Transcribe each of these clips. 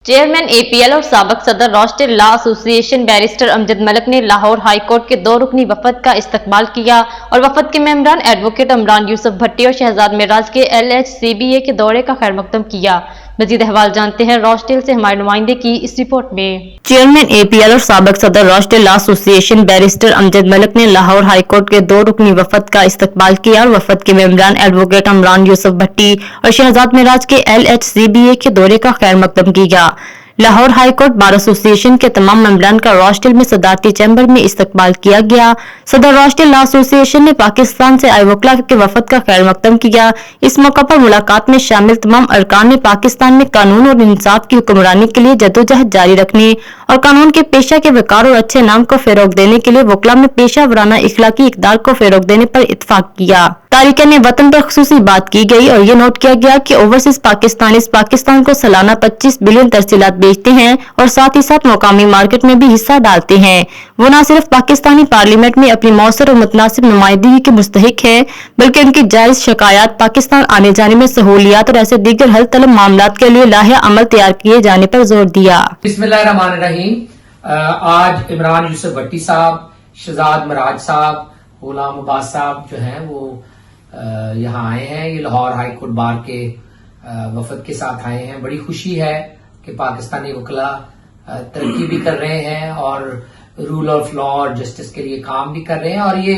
Chairman APL और साबिक सदर रॉस्टेल law association barrister Amjad Malik ने लाहौर हाई कोर्ट के 2 रुकनी वफद का इस्तकबाल किया और वफद के मेंबरान एडवोकेट इमरान यूसुफ भट्टी और शहजाद मिराज के LHCBA के दौरे का खैर मकदम किया। मजीद अहवाल जानते हैं रॉस्टेल से हमारे नुमाइंदे की इस रिपोर्ट में। चेयरमैन APL और साबिक सदर रॉस्टेल law association barrister Amjad Malik ने लाहौर हाई कोर्ट के 2 रुकनी वफद का इस्तकबाल किया और वफद के मेंबरान एडवोकेट इमरान यूसुफ भट्टी और शहजाद मिराज के LHCBA के दौरे का खैर मकदम किया। Lahore high court bar association के तमाम मेंबरान का रॉस्टेल में सदारती चैम्बर में इस्तकबाल किया गया। सदर रॉस्टेल लॉ एसोसिएशन ने पाकिस्तान से आए वकला के वफद का खैर मकदम किया। इस मौका पर मुलाकात में शामिल तमाम अरकान ने पाकिस्तान में कानून और इंसाफ की हुक्मरानी के लिए जद्दोजहद जारी रखने और कानून के पेशा के वकार और अच्छे नाम को फरोग देने के लिए वकला में पेशा वराना इखलाकी इकदार को फरोग देने पर इत्तफाक किया। तारिकान वतन पर खुसूसी बात की गई और ये नोट किया गया कि ओवरसीज पाकिस्तानीज पाकिस्तान को सालाना 25 बिलियन तरसीलात बेचते हैं और साथ ही साथ मकामी मार्केट में भी हिस्सा डालते हैं। वो न सिर्फ पाकिस्तानी पार्लियामेंट में अपनी मौसर और मुतनासिब नुमाइंदगी के मुस्तहिक है, बल्कि उनकी जायज शिकायत पाकिस्तान आने जाने में सहूलियात और ऐसे दीगर हल तलब मामलात के लिए लाहे अमल तैयार किए जाने पर जोर दिया। बिस्मिल्लाहिर्रहमानिर्रहीम। आज इमरान यूसुफ भट्टी साहब, शहजाद मिराज साहब, गुलाम अब्बास साहब जो हैं वो यहाँ आए हैं। ये लाहौर हाई कोर्ट बार के वफद के साथ आए हैं। बड़ी खुशी है कि पाकिस्तानी वकला तरक्की भी कर रहे हैं और रूल ऑफ लॉ और जस्टिस के लिए काम भी कर रहे हैं और ये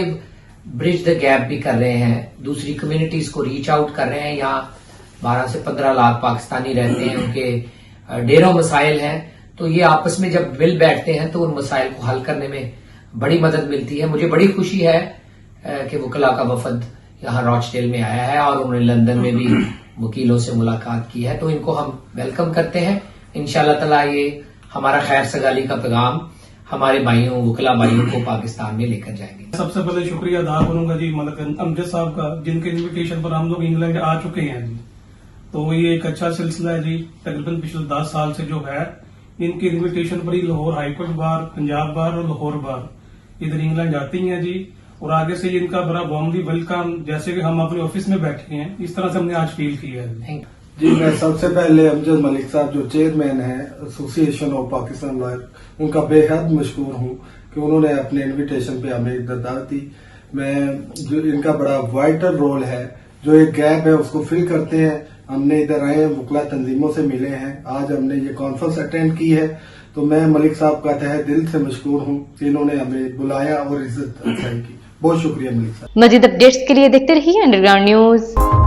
ब्रिज द गैप भी कर रहे हैं। दूसरी कम्युनिटीज को रीच आउट कर रहे हैं। यहाँ 12 से 15 लाख पाकिस्तानी रहते हैं, उनके ढेरों मसाइल हैं, तो ये आपस में जब मिल बैठते हैं तो उन मसाइल को हल करने में बड़ी मदद मिलती है। मुझे बड़ी खुशी है कि वकला का वफद यहाँ रॉचडेल में आया है और उन्होंने लंदन में भी वकीलों से मुलाकात की है, तो इनको हम वेलकम करते हैं। इंशाल्लाह ताला ये हमारा खैर सगाली का पैगाम हमारे भाइयों वकला भाइयों को पाकिस्तान में लेकर जाएंगे। सबसे पहले शुक्रिया अदा करूंगा जी मलिक अमजद साहब का, जिनके इन्विटेशन पर हम लोग इंग्लैंड आ चुके हैं जी। तो ये एक अच्छा सिलसिला है जी। तकरीबन पिछले 10 साल से जो है इनकी इन्विटेशन पर ही लाहौर हाईकोर्ट बार, पंजाब बार और लाहौर बार इधर इंग्लैंड आती हैं जी। और आगे से इनका बड़ा वार्मली वेलकम, जैसे कि हम अपने ऑफिस में बैठे हैं इस तरह से हमने आज फील किया है जी। मैं सबसे पहले अमजद मलिक साहब जो चेयरमैन है एसोसिएशन ऑफ पाकिस्तान लॉयर, उनका बेहद मशकूर हूँ कि उन्होंने अपने इनविटेशन पे हमें इधर दावत दी। मैं जो इनका बड़ा वाइटल रोल है, जो एक गैप है उसको फिल करते हैं। हमने इधर आए वकला तंजीमों से मिले हैं, आज हमने ये कॉन्फ्रेंस अटेंड की है, तो मैं मलिक साहब का तहे दिल से मशकूर हूँ कि इन्होंने हमें बुलाया और इज्जत अफजाई की। बहुत शुक्रिया मलिक साहब। मजीद अपडेट्स के लिए देखते रहिए अंडरग्राउंड न्यूज।